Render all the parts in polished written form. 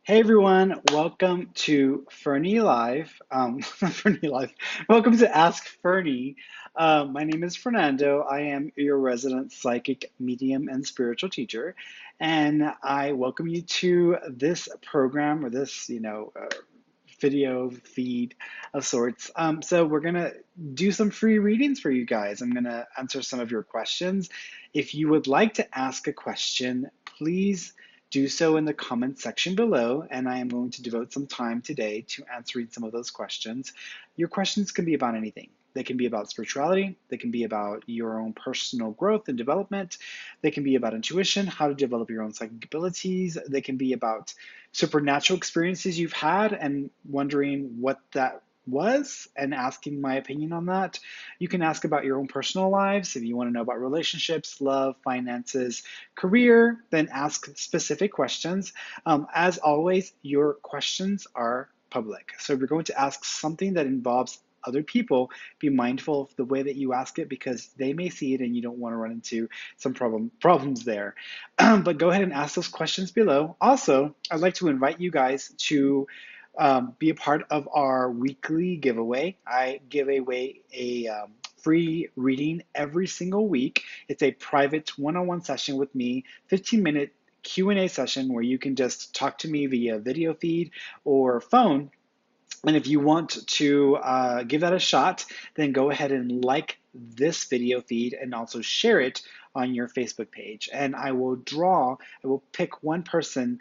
Hey everyone, welcome to Fernie Live. Fernie Live. Welcome to Ask Fernie. My name is Fernando. I am your resident psychic, medium, and spiritual teacher, and I welcome you to this program or this, video feed of sorts. So we're gonna do some free readings for you guys. I'm gonna answer some of your questions. If you would like to ask a question, please do so in the comment section below, and I am going to devote some time today to answering some of those questions. Your questions can be about anything. They can be about spirituality, they can be about your own personal growth and development, they can be about intuition, how to develop your own psychic abilities, they can be about supernatural experiences you've had and wondering what that was and asking my opinion on that. You can ask about your own personal lives. If you want to know about relationships, love, finances, career, then ask specific questions. As always, your questions are public. So if you're going to ask something that involves other people, be mindful of the way that you ask it because they may see it and you don't want to run into some problems there. But go ahead and ask those questions below. Also, I'd like to invite you guys to be a part of our weekly giveaway. I give away a free reading every single week. It's a private one-on-one session with me, 15-minute Q&A session where you can just talk to me via video feed or phone. And if you want to give that a shot, then go ahead and like this video feed and also share it on your Facebook page. And I will pick one person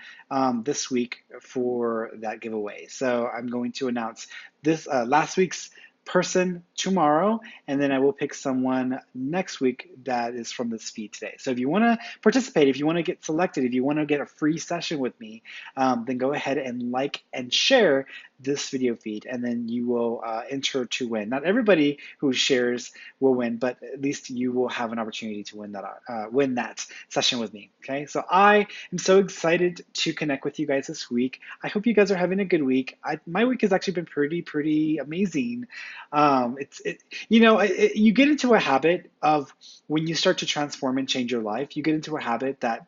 this week for that giveaway. So I'm going to announce this last week's person tomorrow, and then I will pick someone next week that is from this feed today. So if you want to participate, if you want to get selected, if you want to get a free session with me, then go ahead and like and share this video feed, and then you will enter to win. Not everybody who shares will win, but at least you will have an opportunity to win that session with me. Okay, so I am so excited to connect with you guys this week. I hope you guys are having a good week. My week has actually been pretty amazing. You get into a habit of when you start to transform and change your life. You get into a habit that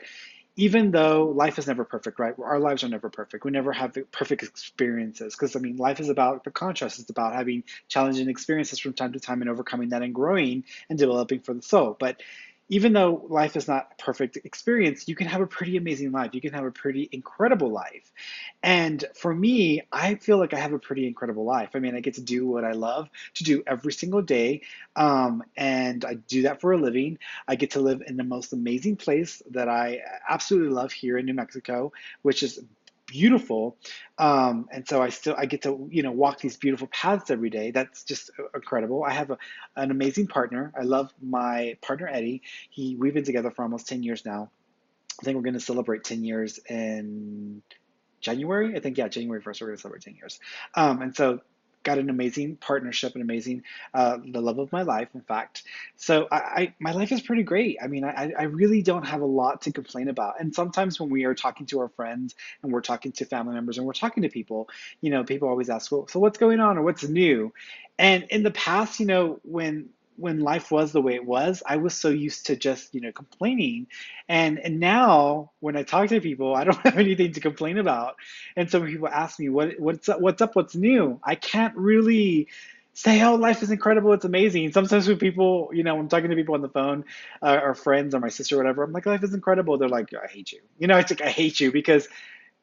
even though life is never perfect, right? Our lives are never perfect. We never have perfect experiences because, I mean, life is about the contrast. It's about having challenging experiences from time to time and overcoming that and growing and developing for the soul. But even though life is not a perfect experience, you can have a pretty amazing life. You can have a pretty incredible life. And for me, I feel like I have a pretty incredible life. I mean, I get to do what I love to do every single day. And I do that for a living. I get to live in the most amazing place that I absolutely love here in New Mexico, which is beautiful. And so I get to walk these beautiful paths every day. That's just incredible. I have an amazing partner. I love my partner Eddie. We've been together for almost 10 years now. I think we're going to celebrate 10 years in January. I think, yeah, January 1st, we're going to celebrate 10 years. And so got an amazing partnership, an amazing, the love of my life, in fact. So my life is pretty great. I mean, I really don't have a lot to complain about. And sometimes when we are talking to our friends and we're talking to family members and we're talking to people, people always ask, well, so what's going on or what's new? And in the past, when life was the way it was, I was so used to just, complaining. And now when I talk to people, I don't have anything to complain about. And so when people ask me what's up, what's new, I can't really say, oh, life is incredible, it's amazing. Sometimes when people, when I'm talking to people on the phone, or friends or my sister or whatever, I'm like, life is incredible. They're like, I hate you. It's like I hate you because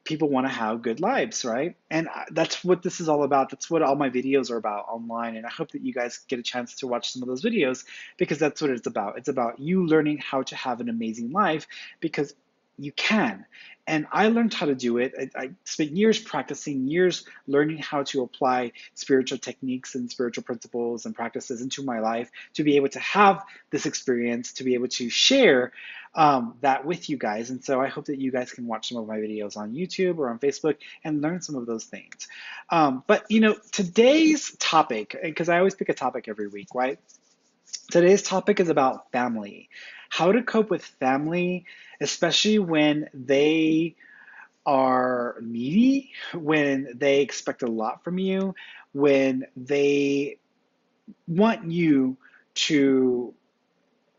people want to have good lives, right? And that's what this is all about. That's what all my videos are about online. And I hope that you guys get a chance to watch some of those videos because that's what it's about. It's about you learning how to have an amazing life because you can. And I learned how to do it. I spent years practicing, years learning how to apply spiritual techniques and spiritual principles and practices into my life to be able to have this experience, to be able to share that with you guys. And so I hope that you guys can watch some of my videos on YouTube or on Facebook and learn some of those things. But today's topic, because I always pick a topic every week, right? Today's topic is about family. How to cope with family, especially when they are needy, when they expect a lot from you, when they want you to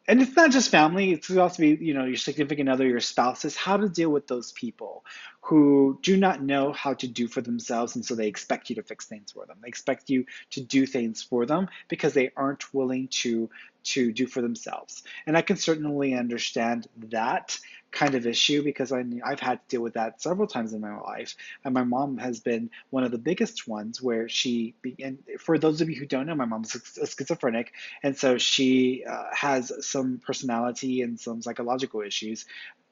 And it's not just family, it's also be, your significant other, your spouses, how to deal with those people who do not know how to do for themselves, and so they expect you to fix things for them. They expect you to do things for them because they aren't willing to do for themselves. And I can certainly understand that kind of issue because I've had to deal with that several times in my life. And my mom has been one of the biggest ones where and for those of you who don't know, my mom's a schizophrenic, and so she has some personality and some psychological issues.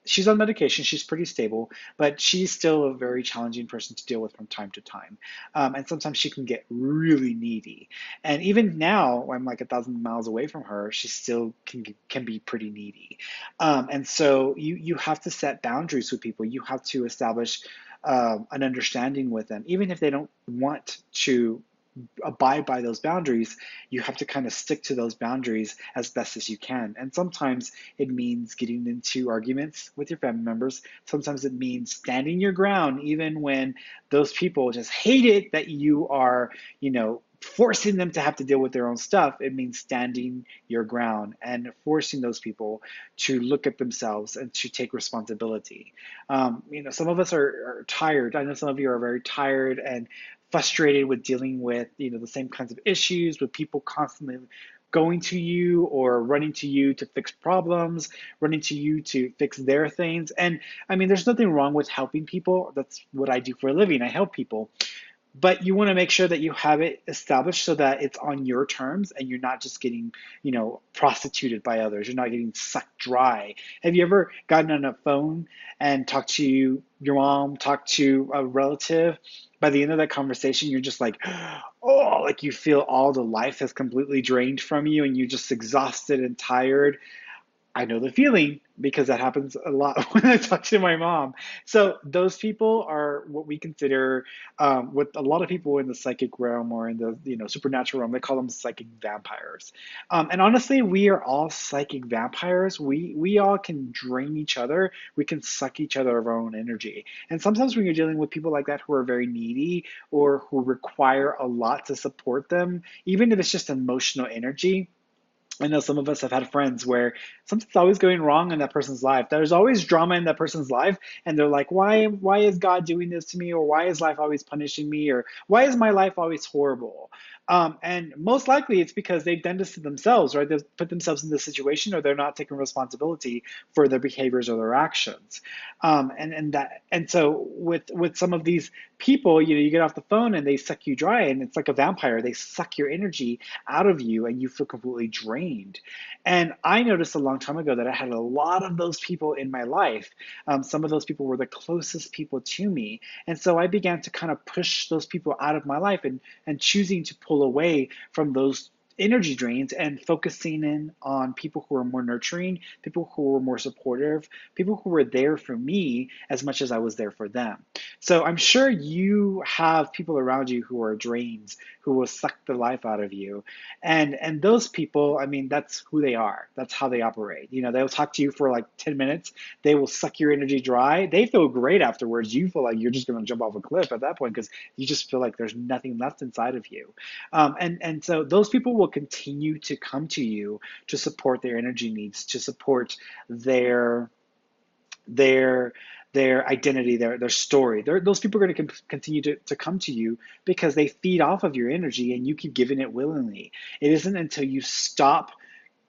She's on medication, she's pretty stable, but she's still a very challenging person to deal with from time to time. And sometimes she can get really needy. And even now, I'm like 1,000 miles away from her, she still can be pretty needy. And so you have to set boundaries with people. You have to establish an understanding with them, even if they don't want to abide by those boundaries. You have to kind of stick to those boundaries as best as you can. And sometimes it means getting into arguments with your family members. Sometimes it means standing your ground, even when those people just hate it that you are, forcing them to have to deal with their own stuff. It means standing your ground and forcing those people to look at themselves and to take responsibility. Some of us are tired. I know some of you are very tired and frustrated with dealing with the same kinds of issues, with people constantly going to you or running to you to fix problems, running to you to fix their things. And I mean, there's nothing wrong with helping people. That's what I do for a living. I help people. But you want to make sure that you have it established so that it's on your terms and you're not just getting, prostituted by others. You're not getting sucked dry. Have you ever gotten on a phone and talked to your mom, talked to a relative? By the end of that conversation, you're just like, oh, like you feel all the life has completely drained from you and you're just exhausted and tired. I know the feeling because that happens a lot when I talk to my mom. So those people are what we consider, what a lot of people in the psychic realm or in the supernatural realm, they call them psychic vampires. And honestly, we are all psychic vampires. We all can drain each other. We can suck each other of our own energy. And sometimes when you're dealing with people like that who are very needy or who require a lot to support them, even if it's just emotional energy, I know some of us have had friends where something's always going wrong in that person's life. There's always drama in that person's life, and they're like, why is God doing this to me? Or why is life always punishing me? Or why is my life always horrible? And most likely it's because they've done this to themselves, right? They've put themselves in this situation or they're not taking responsibility for their behaviors or their actions. And so with some of these people, you get off the phone and they suck you dry and it's like a vampire. They suck your energy out of you and you feel completely drained. And I noticed a long time ago that I had a lot of those people in my life. Some of those people were the closest people to me. And so I began to kind of push those people out of my life and choosing to pull away from those energy drains and focusing in on people who are more nurturing, people who were more supportive, people who were there for me as much as I was there for them. So I'm sure you have people around you who are drains, who will suck the life out of you. And those people, I mean, that's who they are. That's how they operate. They'll talk to you for like 10 minutes. They will suck your energy dry. They feel great afterwards. You feel like you're just going to jump off a cliff at that point because you just feel like there's nothing left inside of you. And so those people will continue to come to you to support their energy needs, to support their their their identity, their story. Those people are going to continue to come to you because they feed off of your energy and you keep giving it willingly. It isn't until you stop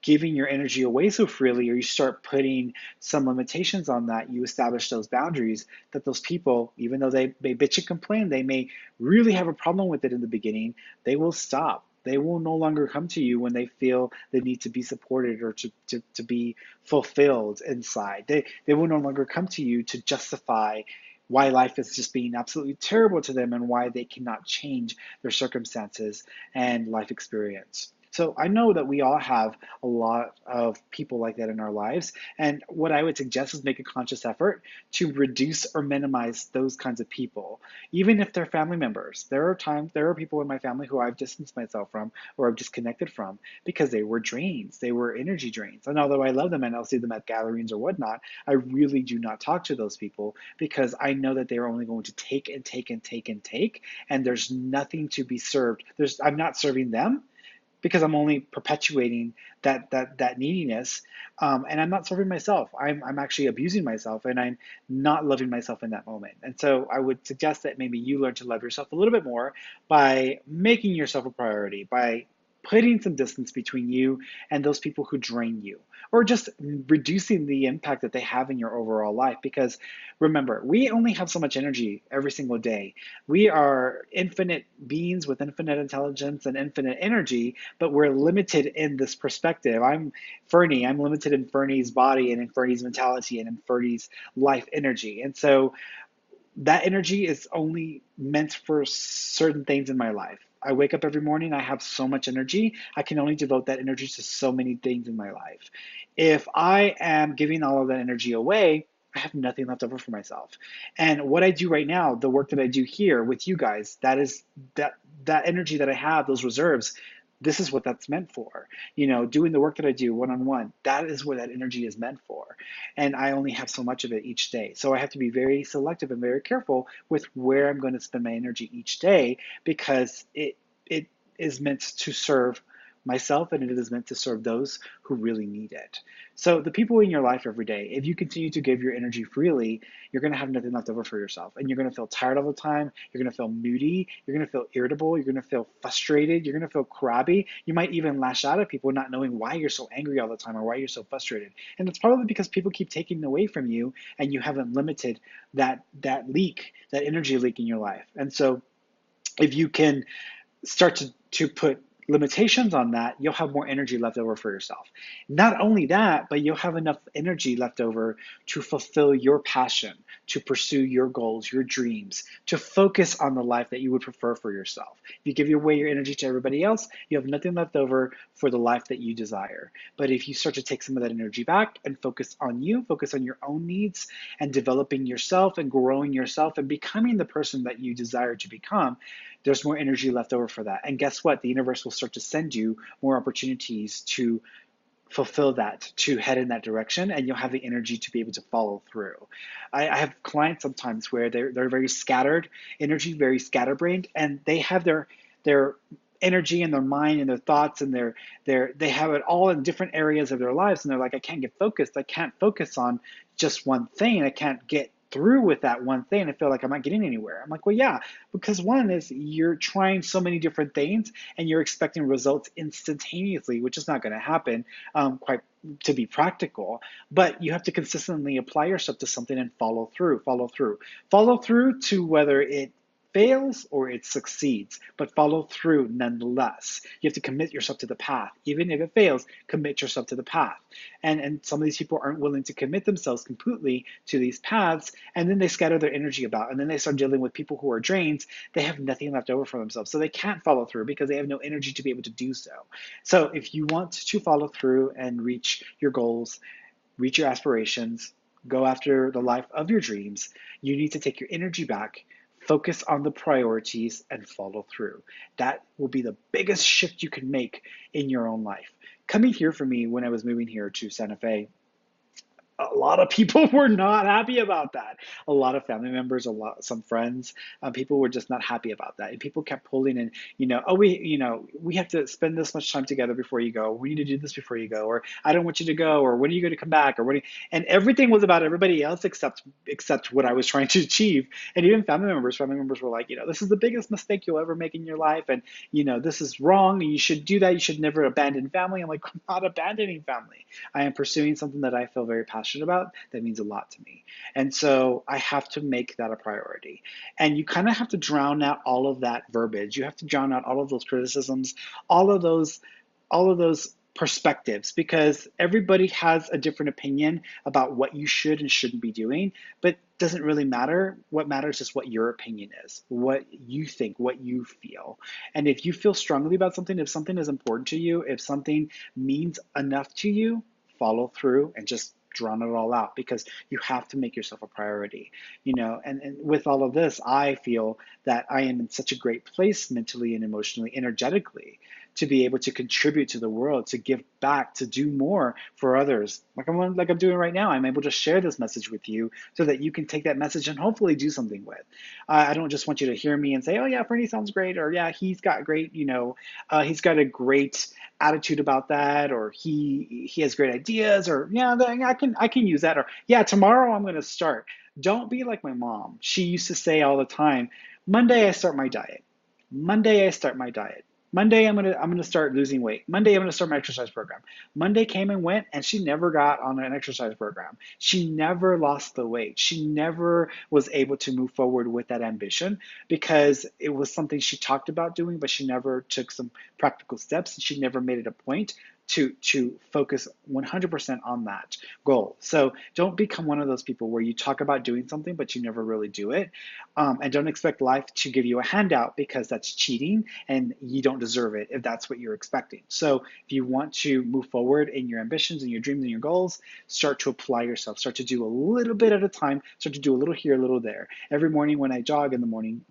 giving your energy away so freely or you start putting some limitations on that, you establish those boundaries that those people, even though they may bitch and complain, they may really have a problem with it in the beginning, they will stop. They will no longer come to you when they feel they need to be supported or to be fulfilled inside. They will no longer come to you to justify why life is just being absolutely terrible to them and why they cannot change their circumstances and life experience. So I know that we all have a lot of people like that in our lives. And what I would suggest is make a conscious effort to reduce or minimize those kinds of people, even if they're family members. There are people in my family who I've distanced myself from or I've disconnected from because they were drains, they were energy drains. And although I love them and I'll see them at gatherings or whatnot, I really do not talk to those people because I know that they're only going to take and take and take and take, and there's nothing to be served. I'm not serving them because I'm only perpetuating that neediness, and I'm not serving myself. I'm actually abusing myself, and I'm not loving myself in that moment. And so I would suggest that maybe you learn to love yourself a little bit more by making yourself a priority, by putting some distance between you and those people who drain you, or just reducing the impact that they have in your overall life. Because remember, we only have so much energy every single day. We are infinite beings with infinite intelligence and infinite energy, but we're limited in this perspective. I'm Fernie, I'm limited in Fernie's body and in Fernie's mentality and in Fernie's life energy. And so that energy is only meant for certain things in my life. I wake up every morning, I have so much energy. I can only devote that energy to so many things in my life. If I am giving all of that energy away, I have nothing left over for myself. And what I do right now, the work that I do here with you guys, that is that energy that I have, those reserves, this is what that's meant for. Doing the work that I do one on one, that is what that energy is meant for. And I only have so much of it each day. So I have to be very selective and very careful with where I'm going to spend my energy each day, because it is meant to serve myself, and it is meant to serve those who really need it. So the people in your life every day, if you continue to give your energy freely, you're going to have nothing left over for yourself, and you're going to feel tired all the time. You're going to feel moody. You're going to feel irritable. You're going to feel frustrated. You're going to feel crabby. You might even lash out at people not knowing why you're so angry all the time or why you're so frustrated. And it's probably because people keep taking away from you, and you haven't limited that energy leak in your life. And so if you can start to put limitations on that, you'll have more energy left over for yourself. Not only that, but you'll have enough energy left over to fulfill your passion, to pursue your goals, your dreams, to focus on the life that you would prefer for yourself. If you give away your energy to everybody else, you have nothing left over for the life that you desire. But if you start to take some of that energy back and focus on you, focus on your own needs and developing yourself and growing yourself and becoming the person that you desire to become, there's more energy left over for that. And guess what? The universe will start to send you more opportunities to fulfill that, to head in that direction, and you'll have the energy to be able to follow through. I have clients sometimes where they're very scattered energy, very scatterbrained, and they have their energy and their mind and their thoughts and they have it all in different areas of their lives, and they're like, I can't get focused. I can't focus on just one thing. I can't get through with that one thing. I feel like I'm not getting anywhere. I'm like, well, yeah, because one is you're trying so many different things and you're expecting results instantaneously, which is not going to happen, quite to be practical. But you have to consistently apply yourself to something and follow through to whether it fails or it succeeds, but follow through nonetheless. You have to commit yourself to the path. Even if it fails, commit yourself to the path. And some of these people aren't willing to commit themselves completely to these paths, and then they scatter their energy about, and then they start dealing with people who are drained. They have nothing left over for themselves. So they can't follow through because they have no energy to be able to do so. So if you want to follow through and reach your goals, reach your aspirations, go after the life of your dreams, you need to take your energy back, focus on the priorities, and follow through. That will be the biggest shift you can make in your own life. Coming here for me when I was moving here to Santa Fe, a lot of people were not happy about that. A lot of family members, some friends, people were just not happy about that. And people kept pulling in, oh, we have to spend this much time together before you go. We need to do this before you go, or I don't want you to go, or when are you going to come back, or and everything was about everybody else except what I was trying to achieve. And even family members were like, this is the biggest mistake you'll ever make in your life, and this is wrong, and you should do that. You should never abandon family. I'm like, I'm not abandoning family. I am pursuing something that I feel very passionate about, that means a lot to me. And so I have to make that a priority. And you kind of have to drown out all of that verbiage. You have to drown out all of those criticisms, all of those perspectives, because everybody has a different opinion about what you should and shouldn't be doing, but it doesn't really matter. What matters is what your opinion is, what you think, what you feel. And if you feel strongly about something, if something is important to you, if something means enough to you, follow through and just drown it all out, because you have to make yourself a priority, and with all of this, I feel that I am in such a great place mentally and emotionally, energetically, to be able to contribute to the world, to give back, to do more for others. Like I'm doing right now. I'm able to share this message with you so that you can take that message and hopefully do something with. I don't just want you to hear me and say, "Oh yeah, Fernie sounds great," or "Yeah, he's got great, he's got a great attitude about that," or he has great ideas," or "Yeah, I can use that," or "Yeah, tomorrow I'm going to start." Don't be like my mom. She used to say all the time, "Monday I start my diet. Monday I start my diet. Monday I'm gonna start losing weight. Monday I'm gonna start my exercise program." Monday came and went, and she never got on an exercise program. She never lost the weight. She never was able to move forward with that ambition because it was something she talked about doing, but she never took some practical steps, and she never made it a point to focus 100% on that goal. So don't become one of those people where you talk about doing something but you never really do it, and don't expect life to give you a handout, because that's cheating and you don't deserve it if that's what you're expecting. So if you want to move forward in your ambitions and your dreams and your goals, start to apply yourself. Start to do a little bit at a time. Start to do a little here, a little there. Every morning when I jog in the morning,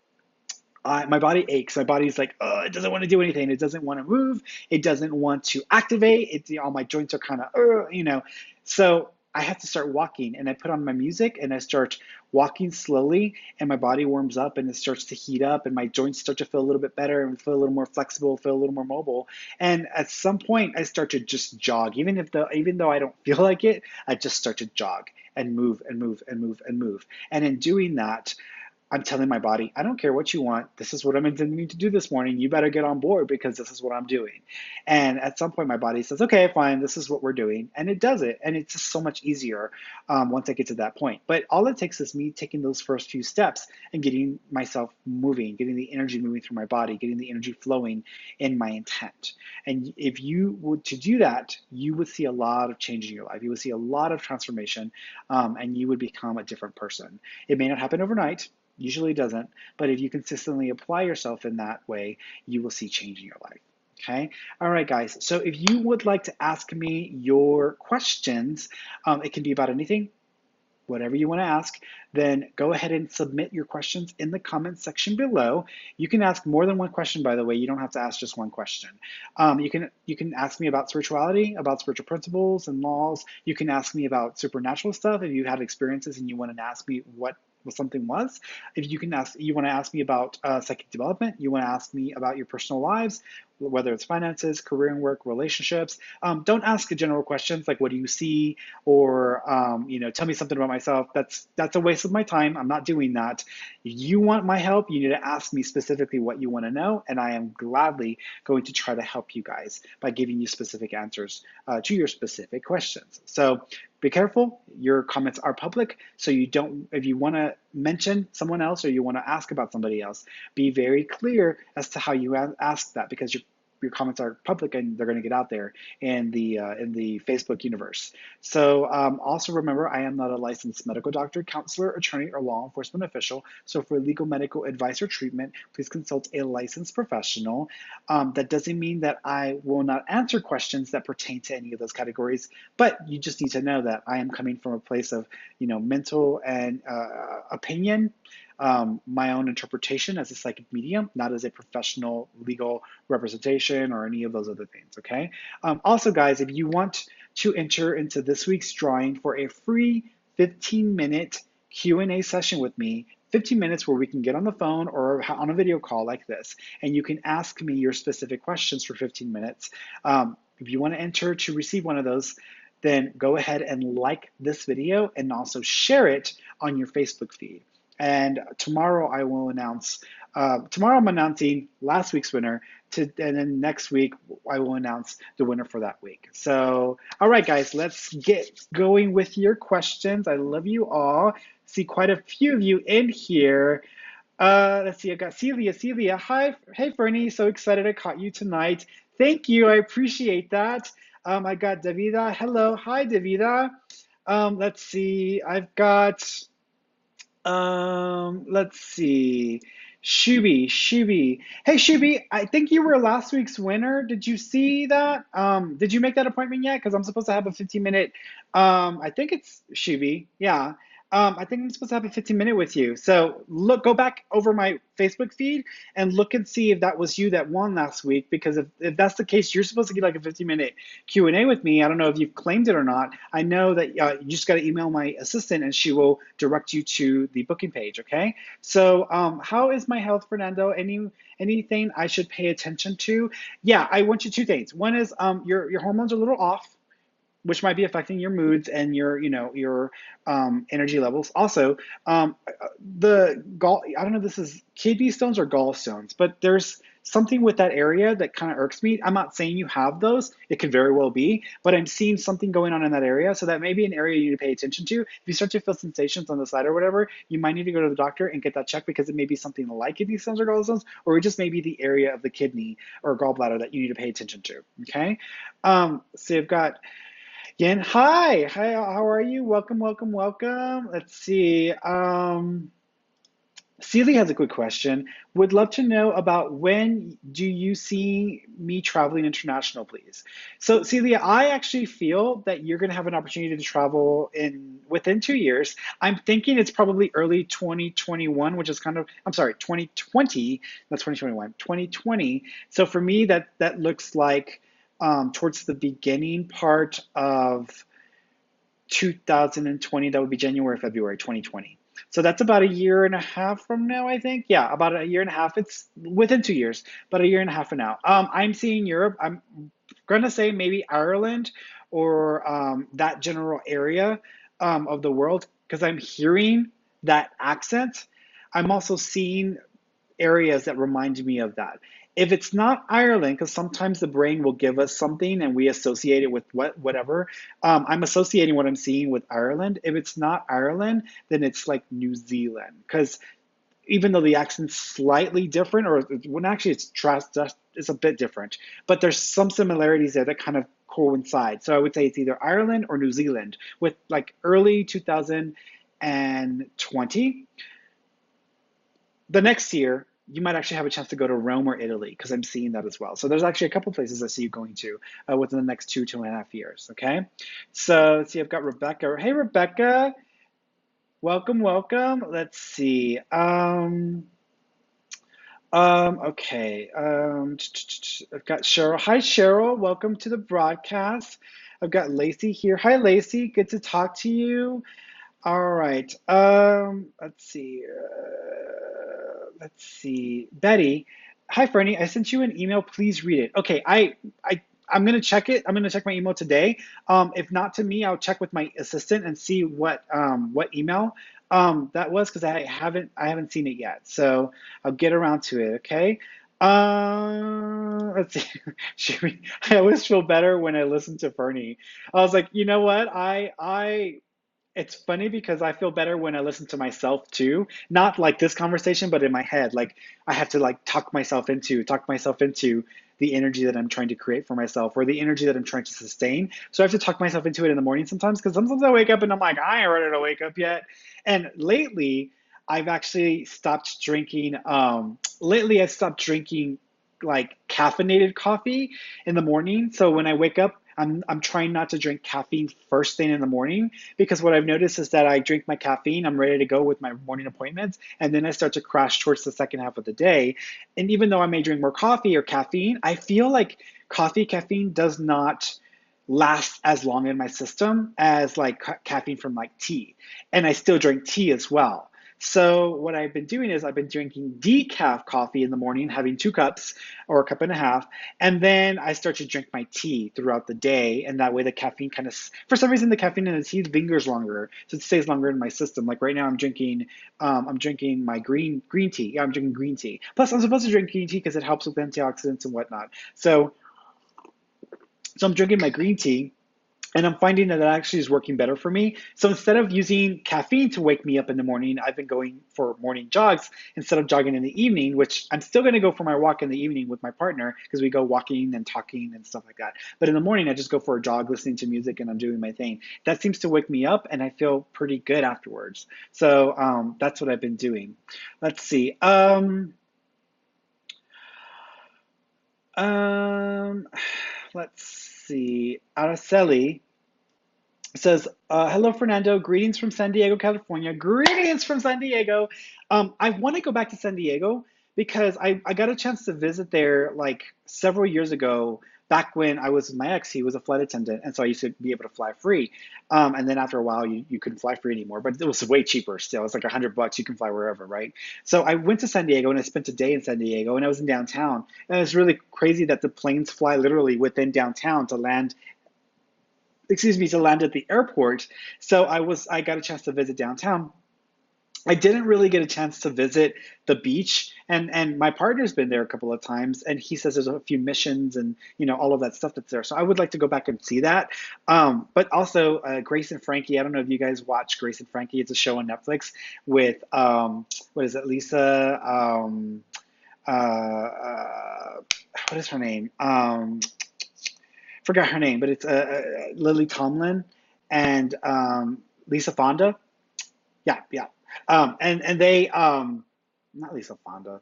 my body aches. My body's like, oh, it doesn't want to do anything. It doesn't want to move. It doesn't want to activate. All my joints are kind of. So I have to start walking, and I put on my music, and I start walking slowly, and my body warms up, and it starts to heat up, and my joints start to feel a little bit better, and feel a little more flexible, feel a little more mobile. And at some point, I start to just jog, even though I don't feel like it. I just start to jog and move and move and move and move. And in doing that, I'm telling my body, I don't care what you want. This is what I'm intending to do this morning. You better get on board because this is what I'm doing. And at some point, my body says, okay, fine, this is what we're doing. And it does it. And it's just so much easier once I get to that point. But all it takes is me taking those first few steps and getting myself moving, getting the energy moving through my body, getting the energy flowing in my intent. And if you were to do that, you would see a lot of change in your life. You would see a lot of transformation, and you would become a different person. It may not happen overnight. Usually doesn't, but if you consistently apply yourself in that way, you will see change in your life. Okay. All right, guys. So if you would like to ask me your questions, it can be about anything, whatever you want to ask, then go ahead and submit your questions in the comments section below. You can ask more than one question, by the way. You don't have to ask just one question. You can ask me about spirituality, about spiritual principles and laws. You can ask me about supernatural stuff if you had experiences and you want to ask me what something was. If you want to ask me about psychic development, you want to ask me about your personal lives, whether it's finances, career and work, relationships. Don't ask general questions like, what do you see? Or, tell me something about myself. That's a waste of my time. I'm not doing that. If you want my help, you need to ask me specifically what you want to know, and I am gladly going to try to help you guys by giving you specific answers to your specific questions. So be careful. Your comments are public, so if you want to mention someone else or you want to ask about somebody else, be very clear as to how you ask that, because your comments are public and they're going to get out there in the Facebook universe. So also remember, I am not a licensed medical doctor, counselor, attorney, or law enforcement official. So for legal medical advice or treatment, please consult a licensed professional. That doesn't mean that I will not answer questions that pertain to any of those categories, but you just need to know that I am coming from a place of mental and opinion, my own interpretation as a psychic medium, not as a professional legal representation or any of those other things, okay? Also, guys, if you want to enter into this week's drawing for a free 15-minute Q&A session with me, 15 minutes where we can get on the phone or on a video call like this, and you can ask me your specific questions for 15 minutes. If you want to enter to receive one of those, then go ahead and like this video and also share it on your Facebook feed. And tomorrow I will announce, tomorrow I'm announcing last week's winner, and then next week I will announce the winner for that week. So, all right, guys, let's get going with your questions. I love you all. See quite a few of you in here. Let's see, I got Celia. Celia, hi. Hey, Fernie, so excited I caught you tonight. Thank you, I appreciate that. I got Davida. Hello, hi, Davida. Let's see, I've got, let's see, Shubi. Hey, Shubi, I think you were last week's winner. Did you see that? Did you make that appointment yet? Because I'm supposed to have a 15-minute, I think it's Shubi, yeah. I think I'm supposed to have a 15-minute with you. So go back over my Facebook feed and look and see if that was you that won last week. Because if that's the case, you're supposed to get like a 15-minute Q&A with me. I don't know if you've claimed it or not. I know that you just got to email my assistant and she will direct you to the booking page. Okay. So how is my health, Fernando? Anything I should pay attention to? Yeah, I want you two things. One is your hormones are a little off, which might be affecting your moods and your energy levels. Also, the gall I don't know if this is kidney stones or gallstones, but there's something with that area that kind of irks me. I'm not saying you have those; it could very well be, but I'm seeing something going on in that area, so that may be an area you need to pay attention to. If you start to feel sensations on the side or whatever, you might need to go to the doctor and get that checked because it may be something like kidney stones or gallstones, or it just may be the area of the kidney or gallbladder that you need to pay attention to. Okay, so you've got Yen, hi, how are you? Welcome, welcome, welcome. Let's see. Celia has a quick question. Would love to know about when do you see me traveling international, please? So, Celia, I actually feel that you're going to have an opportunity to travel in within 2 years. I'm thinking it's probably early 2021, which is kind of, I'm sorry, 2020. That's 2021, 2020. So for me, that looks like towards the beginning part of 2020. That would be January, February 2020. So that's about a year and a half from now, I think. Yeah, about a year and a half. It's within 2 years, but a year and a half from now. I'm seeing Europe. I'm gonna say maybe Ireland or that general area of the world because I'm hearing that accent. I'm also seeing areas that remind me of that. If it's not Ireland, because sometimes the brain will give us something and we associate it with whatever. I'm associating what I'm seeing with Ireland. If it's not Ireland, then it's like New Zealand, because even though the accent's slightly different, or when actually it's a bit different, but there's some similarities there that kind of coincide. So I would say it's either Ireland or New Zealand with like early 2020. The next year, you might actually have a chance to go to Rome or Italy because I'm seeing that as well. So there's actually a couple places I see you going to within the next 2.5 years. Okay. So let's see, I've got Rebecca. Hey, Rebecca. Welcome, welcome. Let's see. Okay. I've got Cheryl. Hi, Cheryl. Welcome to the broadcast. I've got Lacey here. Hi, Lacey. Good to talk to you. All right. Let's see. Let's see. Betty. Hi, Fernie. I sent you an email. Please read it. Okay. I'm gonna check it. I'm gonna check my email today. If not to me, I'll check with my assistant and see what email that was because I haven't seen it yet. So I'll get around to it. Okay. Let's see. I always feel better when I listen to Fernie. I was like, you know what? It's funny because I feel better when I listen to myself too. Not like this conversation, but in my head. Like I have to like talk myself into the energy that I'm trying to create for myself or the energy that I'm trying to sustain. So I have to talk myself into it in the morning sometimes because sometimes I wake up and I'm like, I ain't ready to wake up yet. And I've actually stopped drinking. Lately, I've stopped drinking like caffeinated coffee in the morning. So when I wake up, I'm trying not to drink caffeine first thing in the morning because what I've noticed is that I drink my caffeine, I'm ready to go with my morning appointments, and then I start to crash towards the second half of the day. And even though I may drink more coffee or caffeine, I feel like caffeine does not last as long in my system as like caffeine from like tea. And I still drink tea as well. So what I've been doing is I've been drinking decaf coffee in the morning, having 2 cups or a cup and a half, and then I start to drink my tea throughout the day, and that way the caffeine kind of, for some reason, the caffeine in the tea lingers longer, so it stays longer in my system. Like right now, I'm drinking my green tea. Yeah, I'm drinking green tea. Plus, I'm supposed to drink green tea because it helps with antioxidants and whatnot. So I'm drinking my green tea, and I'm finding that it actually is working better for me. So instead of using caffeine to wake me up in the morning, I've been going for morning jogs instead of jogging in the evening, which I'm still going to go for my walk in the evening with my partner because we go walking and talking and stuff like that. But in the morning, I just go for a jog, listening to music, and I'm doing my thing. That seems to wake me up, and I feel pretty good afterwards. So that's what I've been doing. Let's see. Um, let's see. Araceli. It says, hello, Fernando. Greetings from San Diego, California. Greetings from San Diego. I want to go back to San Diego because I got a chance to visit there like several years ago, back when I was with my ex. He was a flight attendant. And so I used to be able to fly free. And then after a while, you couldn't fly free anymore, but it was way cheaper still. It's like $100. You can fly wherever, right? So I went to San Diego and I spent a day in San Diego and I was in downtown. And it's really crazy that the planes fly literally within downtown to land, excuse me, to land at the airport. So I got a chance to visit downtown. I didn't really get a chance to visit the beach, and my partner's been there a couple of times, and he says there's a few missions and all of that stuff that's there. So I would like to go back and see that. But also Grace and Frankie. I don't know if you guys watch Grace and Frankie. It's a show on Netflix with what is it, Lisa? What is her name? Forgot her name, but it's Lily Tomlin and Lisa Fonda. Yeah, yeah. And they not Lisa Fonda,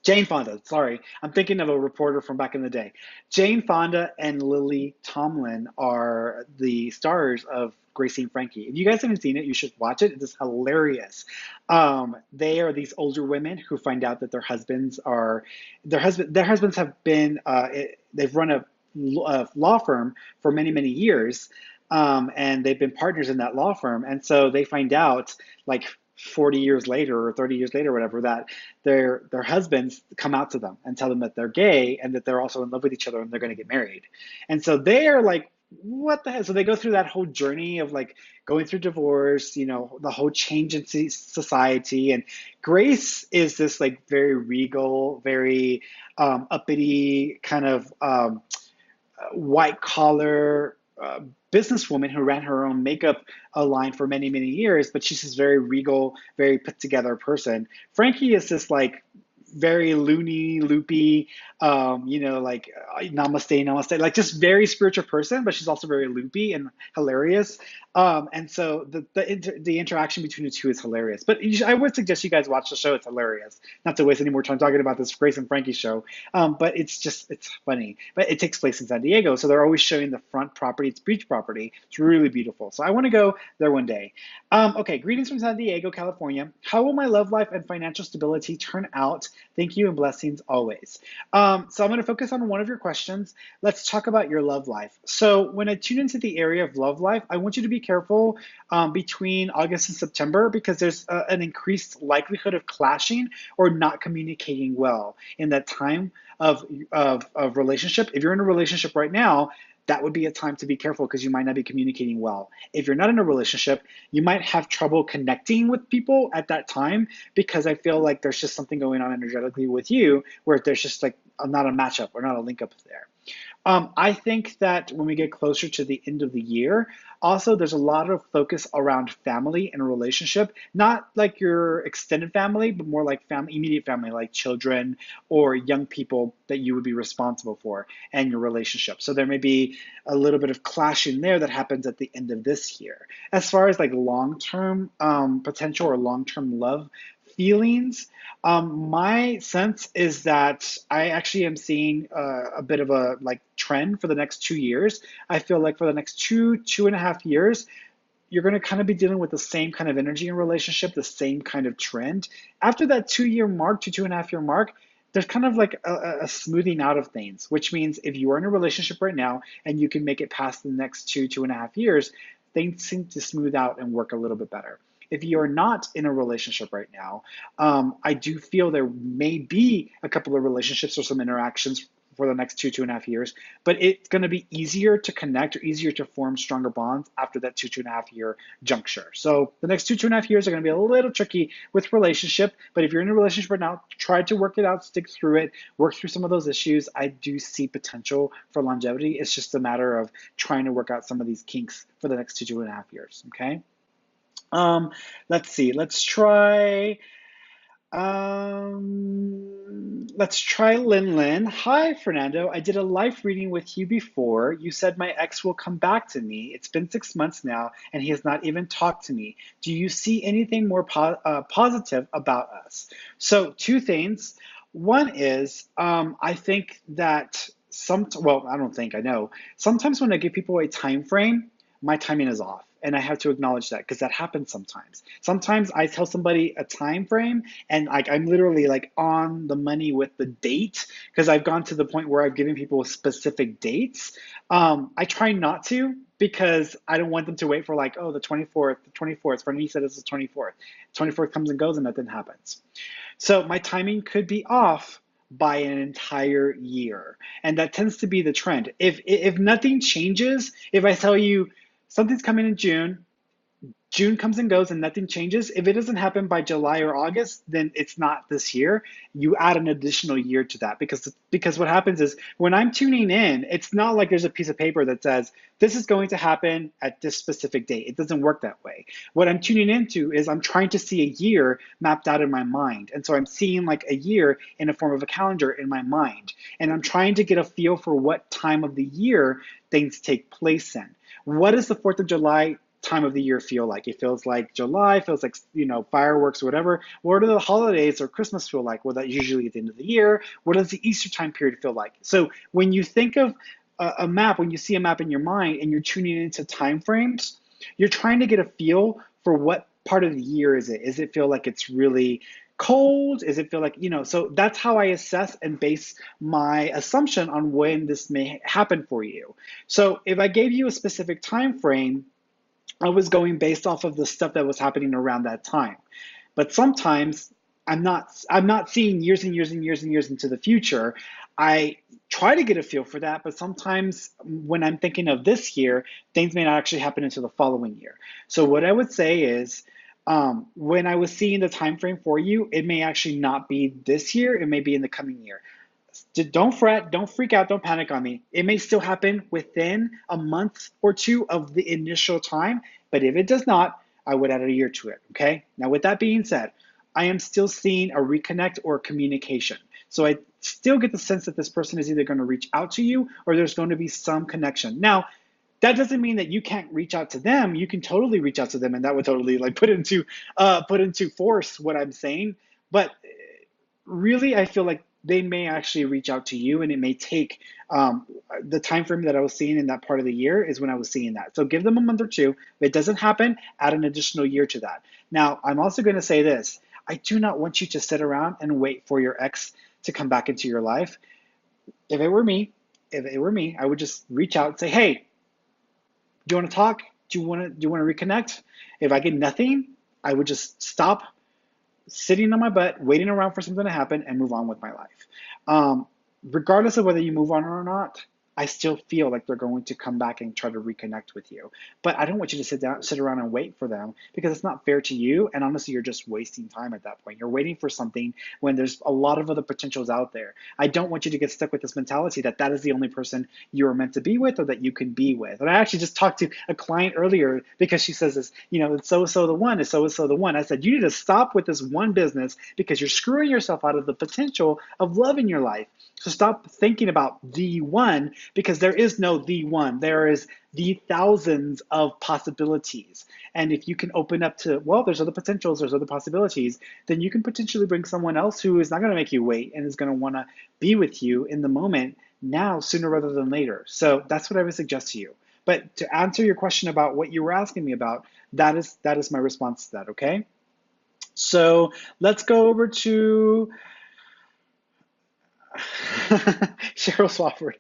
Jane Fonda. Sorry, I'm thinking of a reporter from back in the day. Jane Fonda and Lily Tomlin are the stars of Gracie and Frankie. If you guys haven't seen it, you should watch it. It's hilarious. They are these older women who find out that their husbands have been they've run a law firm for many many years, and they've been partners in that law firm, and so they find out like 40 years later or 30 years later, whatever, that their husbands come out to them and tell them that they're gay and that they're also in love with each other and they're going to get married. And so they are like, what the hell? So they go through that whole journey of like going through divorce, the whole change in society. And Grace is this like very regal, very uppity kind of white collar businesswoman who ran her own makeup line for many, many years, but she's this very regal, very put together person. Frankie is this like very loony, loopy, like namaste, namaste, like just very spiritual person, but she's also very loopy and hilarious. And so the interaction between the two is hilarious. But I would suggest you guys watch the show. It's hilarious. Not to waste any more time talking about this Grace and Frankie show, but it's funny. But it takes place in San Diego, so they're always showing the front property. It's beach property. It's really beautiful. So I want to go there one day. Okay, greetings from San Diego, California. How will my love life and financial stability turn out? Thank you and blessings always. So I'm going to focus on one of your questions. Let's talk about your love life. So when I tune into the area of love life, I want you to be careful between August and September because there's an increased likelihood of clashing or not communicating well in that time of relationship. If you're in a relationship right now, that would be a time to be careful because you might not be communicating well. If you're not in a relationship, you might have trouble connecting with people at that time because I feel like there's just something going on energetically with you where there's just like not a matchup or not a link up there. I think that when we get closer to the end of the year, also there's a lot of focus around family and relationship, not like your extended family, but more like family, immediate family, like children or young people that you would be responsible for and your relationship. So there may be a little bit of clashing there that happens at the end of this year. As far as like long-term potential or long-term love feelings, my sense is that I actually am seeing a bit of a like trend for the next 2 years. I feel like for the next 2.5 years, you're going to kind of be dealing with the same kind of energy in relationship, the same kind of trend. After that 2 year mark, 2.5 year mark, there's kind of like a smoothing out of things, which means if you are in a relationship right now and you can make it past the next 2.5 years, things seem to smooth out and work a little bit better. If you're not in a relationship right now, I do feel there may be a couple of relationships or some interactions for the next 2.5 years, but it's going to be easier to connect or easier to form stronger bonds after that 2.5 year juncture. So the next 2.5 years are going to be a little tricky with relationship, but if you're in a relationship right now, try to work it out, stick through it, work through some of those issues. I do see potential for longevity. It's just a matter of trying to work out some of these kinks for the next 2.5 years, okay? Um, let's see. Let's try Lin Lin. Hi, Fernando. I did a life reading with you before. You said my ex will come back to me. It's been 6 months now, and he has not even talked to me. Do you see anything more positive about us? So, two things. One is, I think that I don't think I know. Sometimes when I give people a time frame, my timing is off. And I have to acknowledge that because that happens sometimes. Sometimes I tell somebody a time frame and like I'm literally like on the money with the date because I've gone to the point where I've given people specific dates. I try not to because I don't want them to wait for like, oh, the 24th, the 24th. For me, said it's the 24th. 24th comes and goes and nothing happens. So my timing could be off by an entire year. And that tends to be the trend. If nothing changes, if I tell you something's coming in June, June comes and goes and nothing changes. If it doesn't happen by July or August, then it's not this year. You add an additional year to that because what happens is when I'm tuning in, it's not like there's a piece of paper that says this is going to happen at this specific date. It doesn't work that way. What I'm tuning into is I'm trying to see a year mapped out in my mind. And so I'm seeing like a year in a form of a calendar in my mind. And I'm trying to get a feel for what time of the year things take place in. What is the 4th of July time of the year feel like? It feels like July, feels like, fireworks or whatever. What do the holidays or Christmas feel like? Well, that's usually at the end of the year. What does the Easter time period feel like? So when you think of a map, when you see a map in your mind and you're tuning into time frames, you're trying to get a feel for what part of the year is it? Does it feel like it's really cold? Does it feel like, so that's how I assess and base my assumption on when this may happen for you. So if I gave you a specific time frame, I was going based off of the stuff that was happening around that time. But sometimes I'm not seeing years and years and years and years into the future. I try to get a feel for that, but sometimes when I'm thinking of this year, things may not actually happen until the following year. So what I would say is when I was seeing the time frame for you, it may actually not be this year, it may be in the coming year. Don't fret, don't freak out, don't panic on me. It may still happen within a month or two of the initial time, but if it does not, I would add a year to it, okay? Now, with that being said, I am still seeing a reconnect or a communication. So I still get the sense that this person is either going to reach out to you or there's going to be some connection. Now, that doesn't mean that you can't reach out to them. You can totally reach out to them, and that would totally like put into force what I'm saying. But really, I feel like they may actually reach out to you, and it may take the time frame that I was seeing in that part of the year is when I was seeing that. So give them a month or two. If it doesn't happen, add an additional year to that. Now, I'm also going to say this. I do not want you to sit around and wait for your ex to come back into your life. If it were me, I would just reach out and say, hey, do you want to talk? Do you want to reconnect? If I get nothing, I would just stop sitting on my butt, waiting around for something to happen, and move on with my life. Regardless of whether you move on or not, I still feel like they're going to come back and try to reconnect with you. But I don't want you to sit around and wait for them because it's not fair to you. And honestly, you're just wasting time at that point. You're waiting for something when there's a lot of other potentials out there. I don't want you to get stuck with this mentality that that is the only person you are meant to be with or that you can be with. And I actually just talked to a client earlier because she says this, it's so the one, it's so the one. I said, you need to stop with this one business because you're screwing yourself out of the potential of love in your life. So stop thinking about the one because there is no the one. There is the thousands of possibilities. And if you can open up to, well, there's other potentials, there's other possibilities, then you can potentially bring someone else who is not going to make you wait and is going to want to be with you in the moment now, sooner rather than later. So that's what I would suggest to you. But to answer your question about what you were asking me about, that is my response to that, okay? So let's go over to Cheryl Swafford.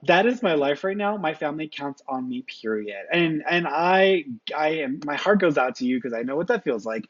That is my life right now. My family counts on me, period. And I am. My heart goes out to you because I know what that feels like.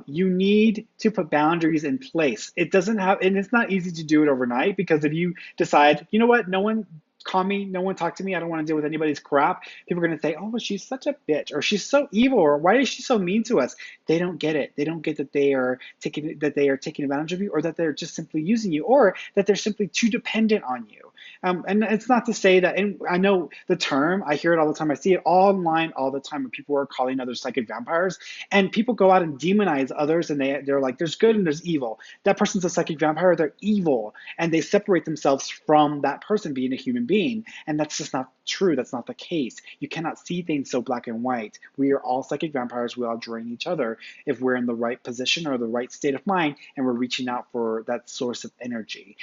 You need to put boundaries in place. It doesn't have, and it's not easy to do it overnight because if you decide, you know what, no one call me, no one talk to me, I don't want to deal with anybody's crap. People are going to say, oh, well, she's such a bitch, or she's so evil, or why is she so mean to us? They don't get it. They don't get that they are taking advantage of you, or that they're just simply using you, or that they're simply too dependent on you. And it's not to say that, and I know the term, I hear it all the time. I see it online all the time when people are calling others psychic vampires, and people go out and demonize others, and they're like, there's good and there's evil. That person's a psychic vampire, they're evil, and they separate themselves from that person being a human being. And that's just not true. That's not the case. You cannot see things so black and white. We are all psychic vampires. We all drain each other if we're in the right position or the right state of mind and we're reaching out for that source of energy.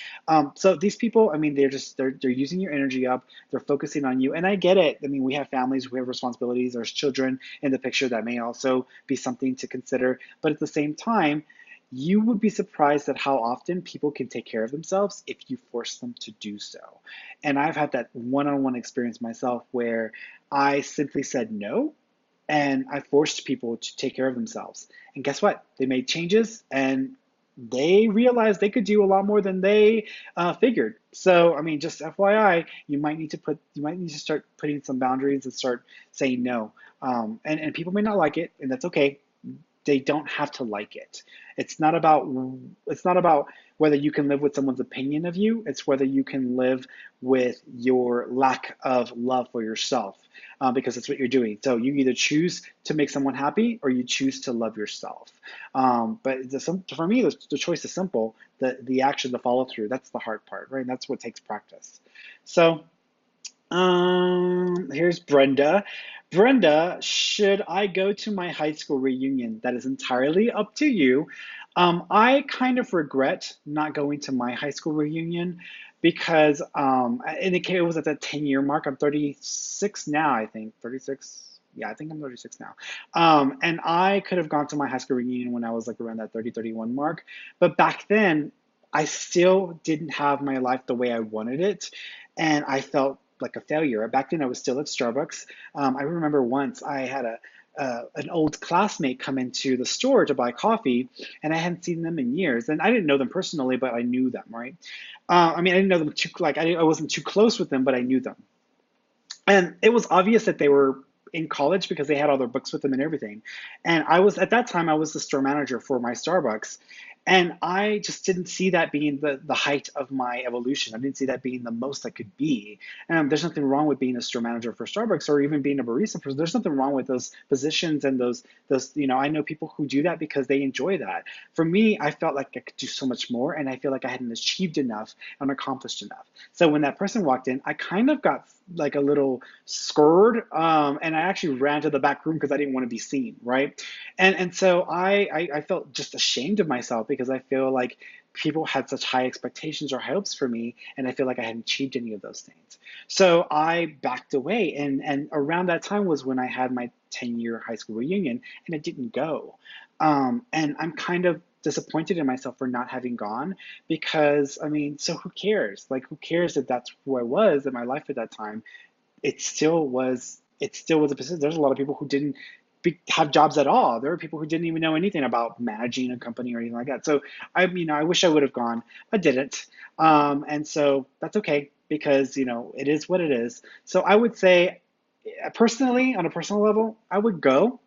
So these people, I mean, they're using your energy up. They're focusing on you. And I get it. I mean, we have families, we have responsibilities. There's children in the picture that may also be something to consider. But at the same time, you would be surprised at how often people can take care of themselves if you force them to do so. And I've had that one-on-one experience myself where I simply said no and I forced people to take care of themselves. And guess what? They made changes and they realized they could do a lot more than they figured. So, I mean, just FYI, you might need to start putting some boundaries and start saying no. And people may not like it, and that's okay. They don't have to like it. It's not about it's not about whether you can live with someone's opinion of you. It's whether you can live with your lack of love for yourself, because it's what you're doing. So you either choose to make someone happy or you choose to love yourself. For me, the choice is simple. The action, the follow through, that's the hard part, right? And that's what takes practice. So here's Brenda. Brenda, should I go to my high school reunion? That is entirely up to you. I kind of regret not going to my high school reunion because it was at the 10-year mark. I'm 36 now, I think. 36. Yeah, I think I'm 36 now. And I could have gone to my high school reunion when I was like around that 30, 31 mark. But back then, I still didn't have my life the way I wanted it. And I felt like a failure. Back then, I was still at Starbucks. I remember once I had an old classmate come into the store to buy coffee, and I hadn't seen them in years. And I didn't know them personally, but I knew them, right? I mean, I didn't know them too, like, I wasn't too close with them, but I knew them. And it was obvious that they were in college because they had all their books with them and everything. And at that time, I was the store manager for my Starbucks. And I just didn't see that being the height of my evolution. I didn't see that being the most I could be. There's nothing wrong with being a store manager for Starbucks or even being a barista. There's nothing wrong with those positions and I know people who do that because they enjoy that. For me, I felt like I could do so much more and I feel like I hadn't achieved enough and accomplished enough. So when that person walked in, I kind of got like a little scared, and I actually ran to the back room because I didn't want to be seen, right? And so I felt just ashamed of myself because I feel like people had such high expectations or hopes for me, and I feel like I hadn't achieved any of those things. So I backed away, and around that time was when I had my 10-year high school reunion, and it didn't go. And I'm kind of disappointed in myself for not having gone because I mean, so who cares? Like, who cares if that's who I was in my life at that time? It still was a position. There's a lot of people who didn't have jobs at all. There were people who didn't even know anything about managing a company or anything like that. So I wish I would have gone. I didn't. And so that's okay because, it is what it is. So I would say personally, on a personal level, I would go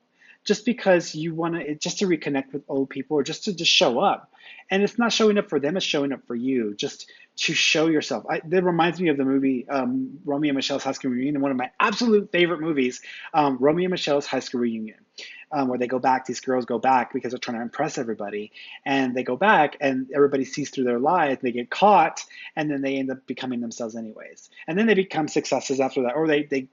just because you want to, just to reconnect with old people or just to just show up. And it's not showing up for them, it's showing up for you, just to show yourself. That reminds me of the movie Romeo and Michelle's High School Reunion, one of my absolute favorite movies, Romeo and Michelle's High School Reunion. Where these girls go back because they're trying to impress everybody. And they go back and everybody sees through their lies, they get caught, and then they end up becoming themselves anyways. And then they become successes after that, or they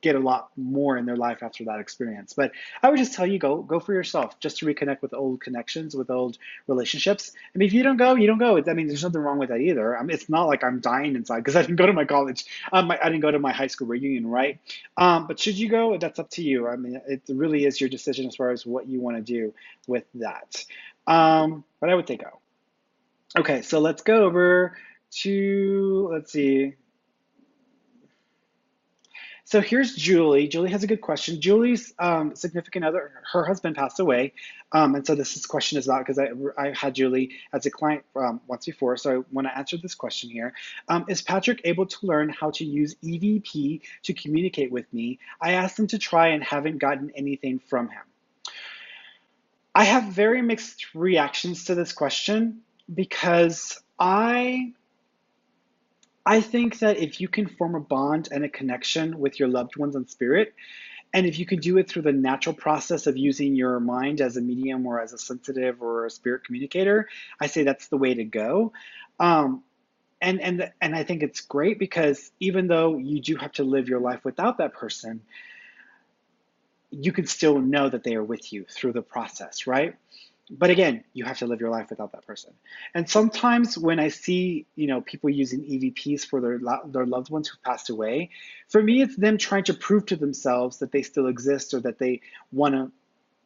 get a lot more in their life after that experience. But I would just tell you, go for yourself, just to reconnect with old connections, with old relationships. I mean, if you don't go, you don't go. I mean, there's nothing wrong with that either. I mean, it's not like I'm dying inside because I didn't go to my college. I didn't go to my high school reunion, right? But should you go? That's up to you. I mean, it really is your decision as far as what you want to do with that. But I would say go. Okay, so let's go over to, let's see. So here's Julie. Julie has a good question. Julie's significant other, her husband passed away. And so question is about, because I had Julie as a client once before, so I want to answer this question here. Is Patrick able to learn how to use EVP to communicate with me? I asked him to try and haven't gotten anything from him. I have very mixed reactions to this question because I think that if you can form a bond and a connection with your loved ones in spirit, and if you can do it through the natural process of using your mind as a medium or as a sensitive or a spirit communicator, I say that's the way to go. And I think it's great because even though you do have to live your life without that person, you can still know that they are with you through the process, right? But again, you have to live your life without that person. And sometimes when I see, people using EVPs for their loved ones who passed away, for me, it's them trying to prove to themselves that they still exist, or that they want to,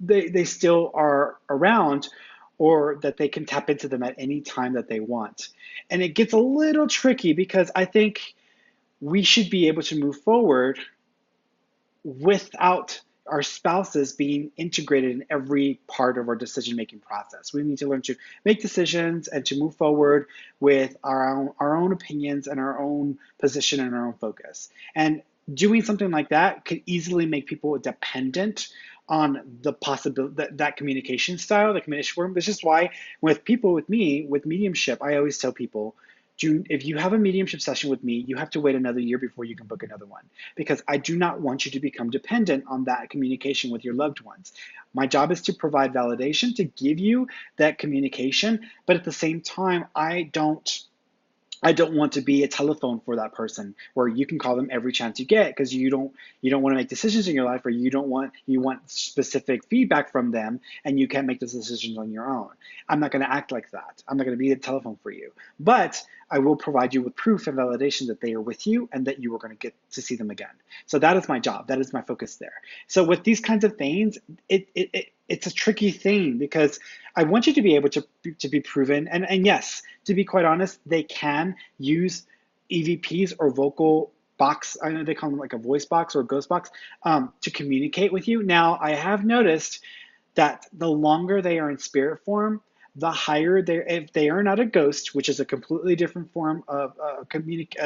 they still are around, or that they can tap into them at any time that they want. And it gets a little tricky because I think we should be able to move forward without our spouses being integrated in every part of our decision making process. We need to learn to make decisions and to move forward with our own opinions and our own position and our own focus. And doing something like that could easily make people dependent on the possibility that communication style, the communication form. This is why with people with me, with mediumship, I always tell people, if you have a mediumship session with me, you have to wait another year before you can book another one, because I do not want you to become dependent on that communication with your loved ones. My job is to provide validation, to give you that communication, but at the same time, I don't want to be a telephone for that person where you can call them every chance you get, because you don't want to make decisions in your life, or you want specific feedback from them, and you can't make those decisions on your own. I'm not going to act like that. I'm not going to be a telephone for you. But I will provide you with proof and validation that they are with you and that you are going to get to see them again. So that is my job. That is my focus there. So with these kinds of things, it's a tricky thing, because I want you to be able to be proven. And yes, to be quite honest, they can use EVPs or vocal box. I know they call them like a voice box or a ghost box, to communicate with you. Now, I have noticed that the longer they are in spirit form, the higher they, if they are not a ghost, which is a completely different form of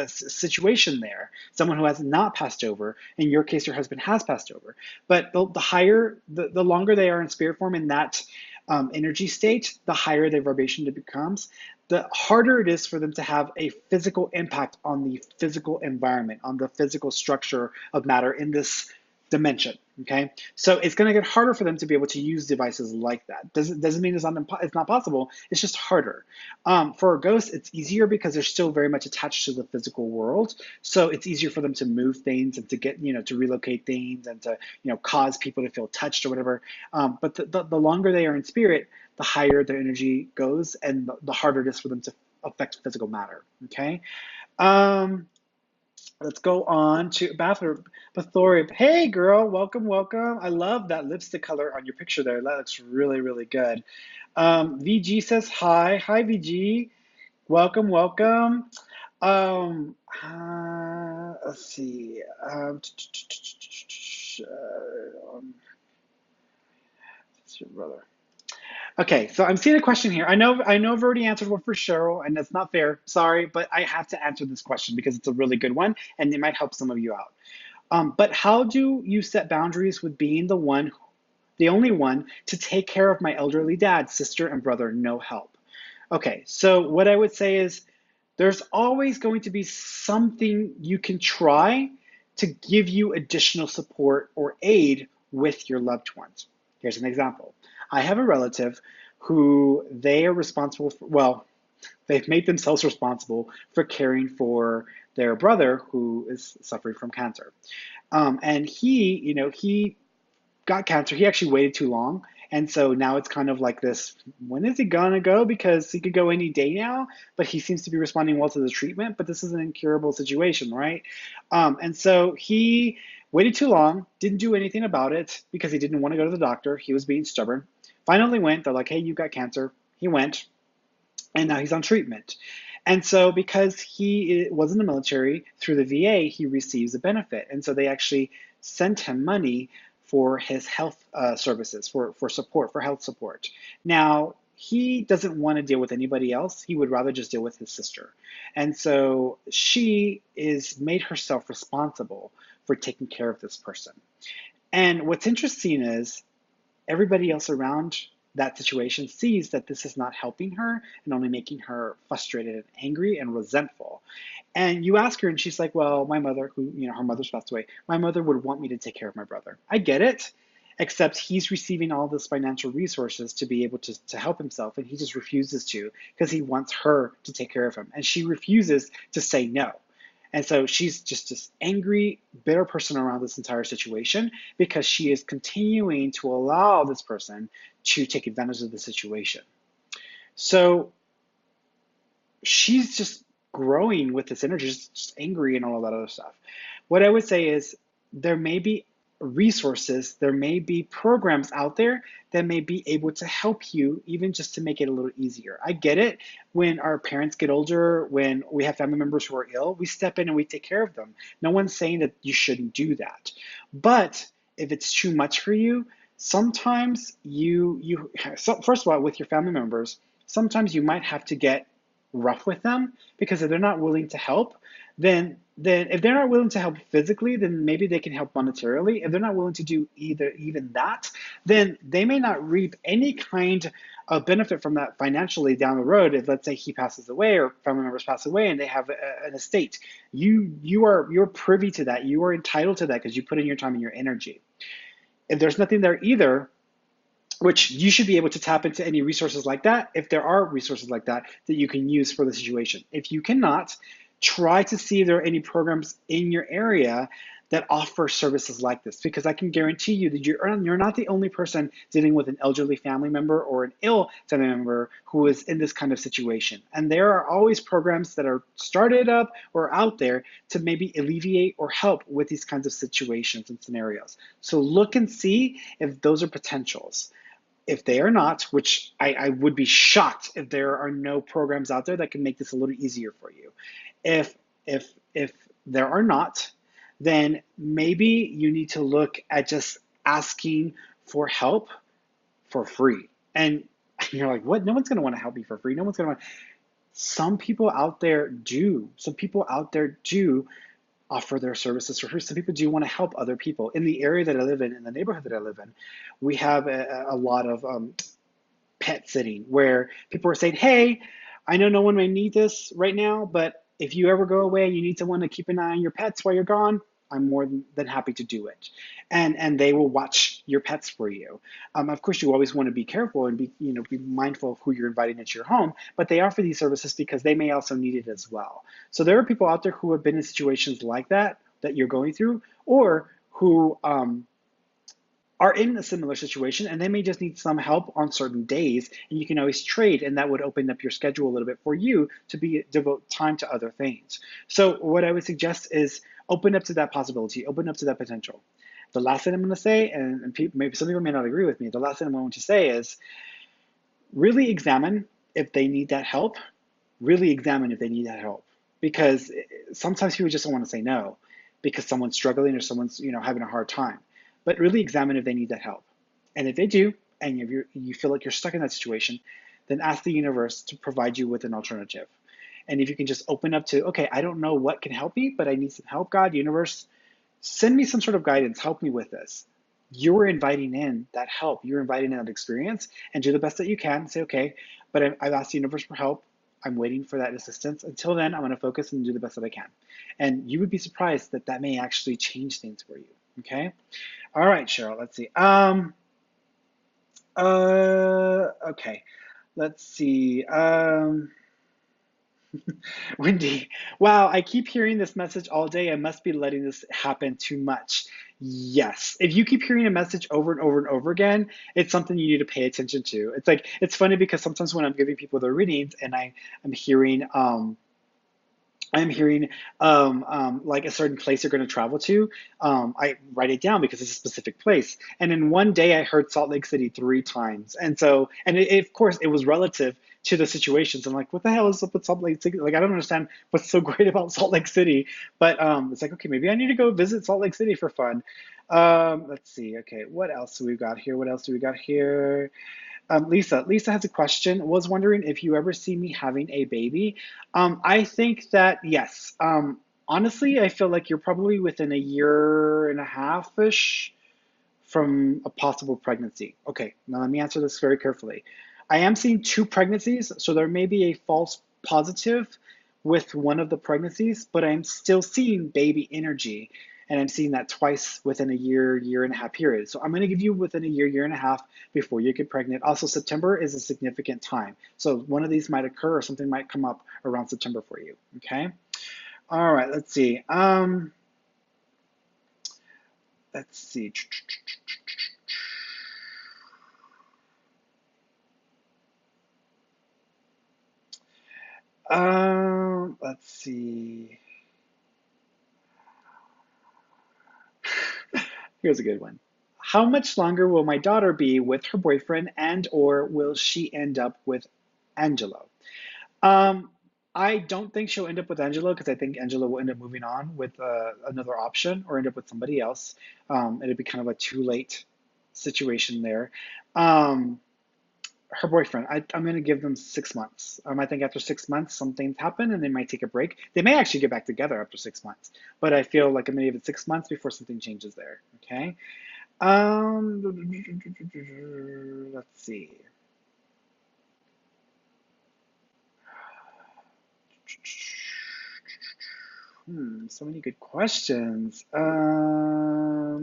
situation there, someone who has not passed over. In your case, your husband has passed over. But the longer they are in spirit form in that energy state, the higher their vibration becomes, the harder it is for them to have a physical impact on the physical environment, on the physical structure of matter in this dimension. Okay, so it's going to get harder for them to be able to use devices like that. Doesn't mean it's not possible. It's just harder. For a ghost, it's easier because they're still very much attached to the physical world. So it's easier for them to move things and to get to relocate things and to cause people to feel touched or whatever. But the longer they are in spirit, the higher their energy goes, and the harder it is for them to affect physical matter. Okay. Um, Let's go on to Bathory. Hey, girl, welcome, welcome. I love that lipstick color on your picture there. That looks really, really good. VG says hi. Hi, VG. Welcome, welcome. Let's see. What's your brother? Okay, so I'm seeing a question here. I know I've already answered one for Cheryl, and that's not fair. Sorry, but I have to answer this question because it's a really good one, and it might help some of you out. But how do you set boundaries with being the only one to take care of my elderly dad, sister, and brother? No help. Okay, so what I would say is there's always going to be something you can try to give you additional support or aid with your loved ones. Here's an example. I have a relative who they are responsible for, well, they've made themselves responsible for caring for their brother who is suffering from cancer. And he got cancer. He actually waited too long. And so now it's kind of like this, when is he gonna go? Because he could go any day now, but he seems to be responding well to the treatment, but this is an incurable situation, right? And so he waited too long, didn't do anything about it because he didn't want to go to the doctor. He was being stubborn. Finally went, they're like, hey, you got cancer. He went, and now he's on treatment. And so, because he was in the military through the VA, he receives a benefit. And so, they actually sent him money for his health services, for support, for health support. Now, he doesn't want to deal with anybody else. He would rather just deal with his sister. And so, she is made herself responsible for taking care of this person. And what's interesting is everybody else around that situation sees that this is not helping her and only making her frustrated and angry and resentful. And you ask her, and she's like, well, my mother, her mother's passed away, my mother would want me to take care of my brother. I get it. except he's receiving all this financial resources to be able to help himself, and he just refuses to because he wants her to take care of him, and she refuses to say no. And so she's just this angry, bitter person around this entire situation because she is continuing to allow this person to take advantage of the situation. So she's just growing with this energy, just angry and all of that other stuff. What I would say is there may be resources, there may be programs out there that may be able to help you, even just to make it a little easier. I get it. When our parents get older, when we have family members who are ill, we step in and we take care of them. No one's saying that you shouldn't do that. But if it's too much for you, sometimes so first of all, with your family members, sometimes you might have to get rough with them, because if they're not willing to help, then if they're not willing to help physically, then maybe they can help monetarily. If they're not willing to do even that, then they may not reap any kind of benefit from that financially down the road. If, let's say, he passes away or family members pass away and they have an estate, you're privy to that. You are entitled to that because you put in your time and your energy. If there's nothing there either, which you should be able to tap into any resources like that, if there are resources like that that you can use for the situation. If you cannot, try to see if there are any programs in your area that offer services like this, because I can guarantee you that you're not the only person dealing with an elderly family member or an ill family member who is in this kind of situation. And there are always programs that are started up or out there to maybe alleviate or help with these kinds of situations and scenarios. So look and see if those are potentials. If they are not, which I would be shocked if there are no programs out there that can make this a little easier for you. If if there are not, then maybe you need to look at just asking for help for free. And you're like, what? No one's going to want to help me for free. No one's going to want. Some people out there do. Some people out there do offer their services for free. Some people do want to help other people. In the area that I live in the neighborhood that I live in, we have a lot of pet sitting where people are saying, hey, I know no one may need this right now, but if you ever go away and you need someone to keep an eye on your pets while you're gone, I'm more than happy to do it. And they will watch your pets for you. Of course, you always want to be careful and be mindful of who you're inviting into your home, but they offer these services because they may also need it as well. So there are people out there who have been in situations like that you're going through, or who are in a similar situation, and they may just need some help on certain days, and you can always trade, and that would open up your schedule a little bit for you to devote time to other things. So what I would suggest is open up to that possibility, open up to that potential. The last thing I'm going to say, and maybe some people may not agree with me, the last thing I'm going to say is really examine if they need that help. Really examine if they need that help, because sometimes people just don't want to say no because someone's struggling or someone's having a hard time. But really examine if they need that help. And if they do, and if you feel like you're stuck in that situation, then ask the universe to provide you with an alternative. And if you can just open up to, okay, I don't know what can help me, but I need some help, God, universe, send me some sort of guidance, help me with this. You're inviting in that help, you're inviting in that experience, and do the best that you can. Say, okay, but I've asked the universe for help. I'm waiting for that assistance. Until then, I'm going to focus and do the best that I can. And you would be surprised that may actually change things for you. Okay? All right, Cheryl, let's see. Okay, let's see. Wendy, wow, I keep hearing this message all day. I must be letting this happen too much. Yes, if you keep hearing a message over and over and over again, it's something you need to pay attention to. It's funny because sometimes when I'm giving people their readings and I'm hearing like a certain place you're going to travel to. I write it down because it's a specific place. And in one day, I heard Salt Lake City 3 times. And so, of course, it was relative to the situations. I'm like, what the hell is up with Salt Lake City? Like, I don't understand what's so great about Salt Lake City. But it's like, okay, maybe I need to go visit Salt Lake City for fun. Let's see. Okay, what else do we got here? What else do we got here? Lisa has a question. Was wondering if you ever see me having a baby. I think that yes. Honestly, I feel like you're probably within a year and a half-ish from a possible pregnancy. Okay, now let me answer this very carefully. I am seeing 2 pregnancies, so there may be a false positive with one of the pregnancies, but I'm still seeing baby energy. And I'm seeing that twice within a year, year and a half period. So I'm going to give you within a year, year and a half before you get pregnant. Also, September is a significant time. So one of these might occur or something might come up around September for you. Okay. All right. Let's see. Let's see. Let's see. Here's a good one. How much longer will my daughter be with her boyfriend, and or will she end up with Angelo? Um, I don't think she'll end up with Angelo because I think Angelo will end up moving on with another option or end up with somebody else. It'd be kind of a too late situation there. Um, Her boyfriend, I'm going to give them 6 months. I think after 6 months, some things happen and they might take a break. They may actually get back together after 6 months, but I feel like I'm going to give it 6 months before something changes there. Okay. Let's see. So many good questions.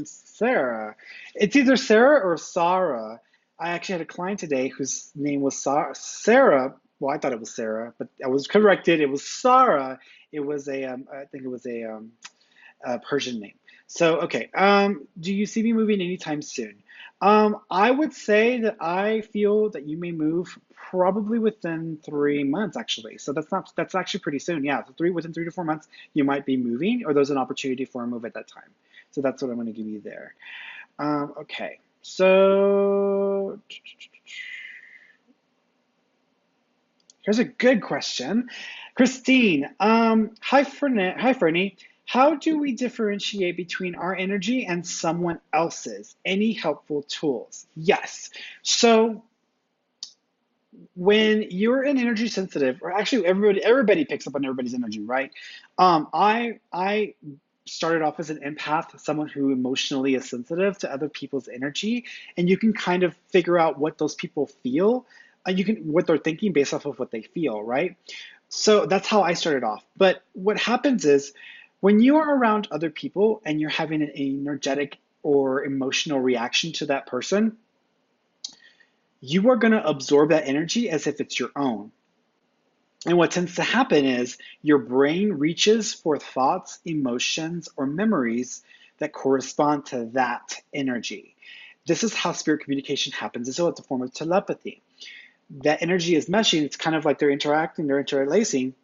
Sarah. It's either Sarah or Sarah. I actually had a client today whose name was Sarah. Well, I thought it was Sarah, but I was corrected. It was Sarah. It was I think it was a Persian name. So, okay. Do you see me moving anytime soon? I would say that I feel that you may move probably within 3 months, actually. So that's actually pretty soon. Yeah, so within 3 to 4 months, you might be moving, or there's an opportunity for a move at that time. So that's what I'm going to give you there. Okay. So here's a good question. Christine, hi, hi, Fernie. How do we differentiate between our energy and someone else's? Any helpful tools? Yes. So when you're an energy sensitive, or actually everybody picks up on everybody's energy, right? I started off as an empath, someone who emotionally is sensitive to other people's energy, and you can kind of figure out what those people feel. You can what they're thinking based off of what they feel, right? So that's how I started off. But what happens is when you are around other people and you're having an energetic or emotional reaction to that person, you are going to absorb that energy as if it's your own. And what tends to happen is your brain reaches for thoughts, emotions, or memories that correspond to that energy. This is how spirit communication happens. It's a form of telepathy. That energy is meshing. It's kind of like they're interacting, they're interlacing.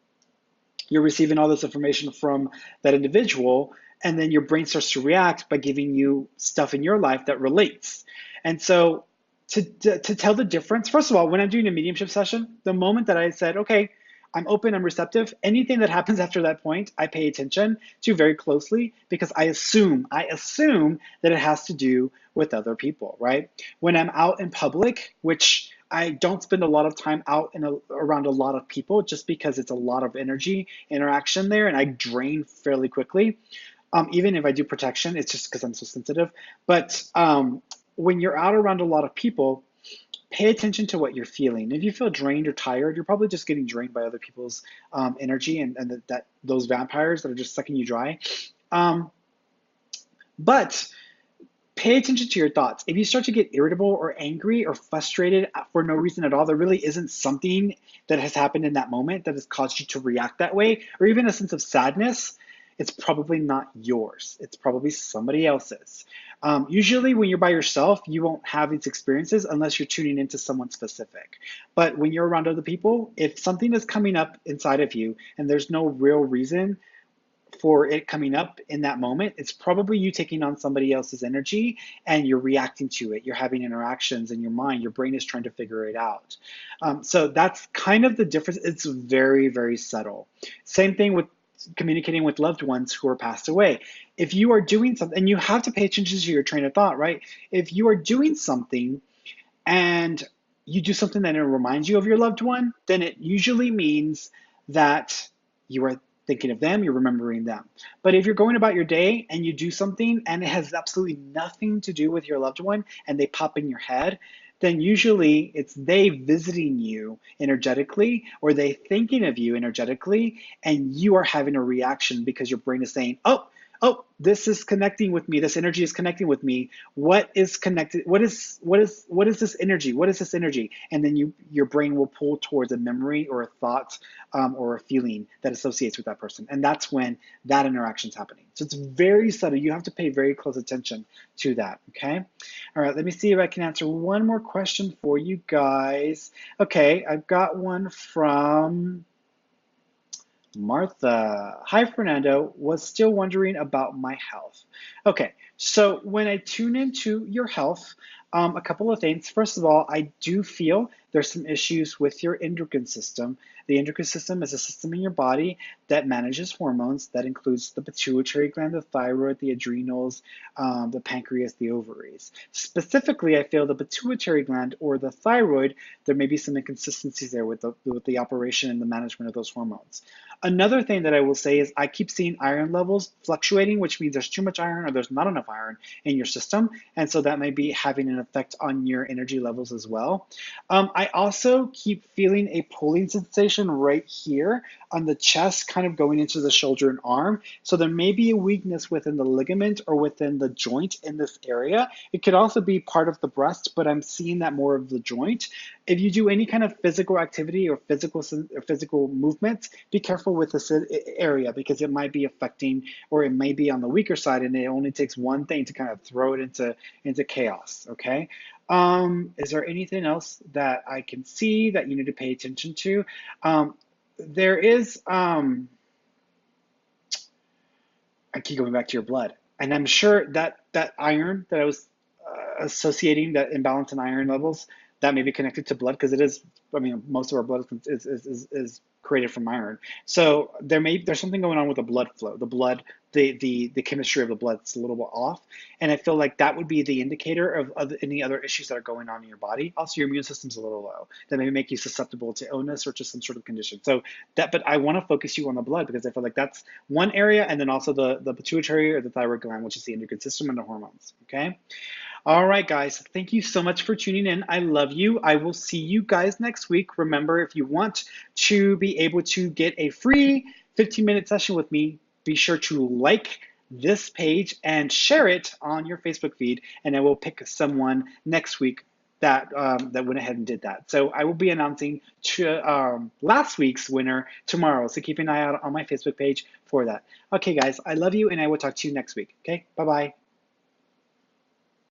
You're receiving all this information from that individual, and then your brain starts to react by giving you stuff in your life that relates. And so to tell the difference, first of all, when I'm doing a mediumship session, the moment that I said, okay, I'm open, I'm receptive, anything that happens after that point, I pay attention to very closely because I assume that it has to do with other people, right? When I'm out in public, which I don't spend a lot of time out around a lot of people just because it's a lot of energy interaction there and I drain fairly quickly. Even if I do protection, it's just because I'm so sensitive. But when you're out around a lot of people, pay attention to what you're feeling. If you feel drained or tired, you're probably just getting drained by other people's energy and those vampires that are just sucking you dry. But pay attention to your thoughts. If you start to get irritable or angry or frustrated for no reason at all, there really isn't something that has happened in that moment that has caused you to react that way, or even a sense of sadness, it's probably not yours. It's probably somebody else's. Usually when you're by yourself, you won't have these experiences unless you're tuning into someone specific. But when you're around other people, if something is coming up inside of you and there's no real reason for it coming up in that moment, it's probably you taking on somebody else's energy and you're reacting to it. You're having interactions in your mind. Your brain is trying to figure it out. So that's kind of the difference. It's very, very subtle. Same thing with communicating with loved ones who are passed away. If you are doing something, and you have to pay attention to your train of thought, right? If you are doing something and you do something that reminds you of your loved one, then it usually means that you are thinking of them, you're remembering them. But if you're going about your day and you do something and it has absolutely nothing to do with your loved one and they pop in your head, then usually it's they visiting you energetically or they thinking of you energetically and you are having a reaction because your brain is saying, oh, oh, this is connecting with me. This energy is connecting with me. What is connected? What is this energy? What is this energy? And then your brain will pull towards a memory or a thought or a feeling that associates with that person. And that's when that interaction is happening. So it's very subtle. You have to pay very close attention to that. Okay. All right. Let me see if I can answer one more question for you guys. Okay. I've got one from Martha. Hi, Fernando. Was still wondering about my health. Okay, so when I tune into your health, a couple of things. First of all, I do feel there's some issues with your endocrine system. The endocrine system is a system in your body that manages hormones. That includes the pituitary gland, the thyroid, the adrenals, the pancreas, the ovaries. Specifically, I feel the pituitary gland or the thyroid, there may be some inconsistencies there with the operation and the management of those hormones. Another thing that I will say is I keep seeing iron levels fluctuating, which means there's too much iron or there's not enough iron in your system. And so that may be having an effect on your energy levels as well. I also keep feeling a pulling sensation right here on the chest, kind of going into the shoulder and arm. So there may be a weakness within the ligament or within the joint in this area. It could also be part of the breast, but I'm seeing that more of the joint. If you do any kind of physical activity or physical movement, be careful with this area because it might be affecting or it may be on the weaker side, and it only takes one thing to kind of throw it into chaos. Okay. Is there anything else that I can see that you need to pay attention to? There is. I keep going back to your blood, and I'm sure that that iron that I was associating, that imbalance in iron levels, that may be connected to blood because it is. I mean, most of our blood is created from iron. So there's something going on with the blood flow. The chemistry of the blood is a little bit off, and I feel like that would be the indicator of any other issues that are going on in your body. Also, your immune system's a little low. That may make you susceptible to illness or to some sort of condition. So but I want to focus you on the blood because I feel like that's one area, and then also the pituitary or the thyroid gland, which is the endocrine system and the hormones. Okay. All right, guys. Thank you so much for tuning in. I love you. I will see you guys next week. Remember, if you want to be able to get a free 15-minute session with me, be sure to like this page and share it on your Facebook feed, and I will pick someone next week that went ahead and did that. So I will be announcing last week's winner tomorrow. So keep an eye out on my Facebook page for that. Okay, guys, I love you, and I will talk to you next week. Okay, bye-bye.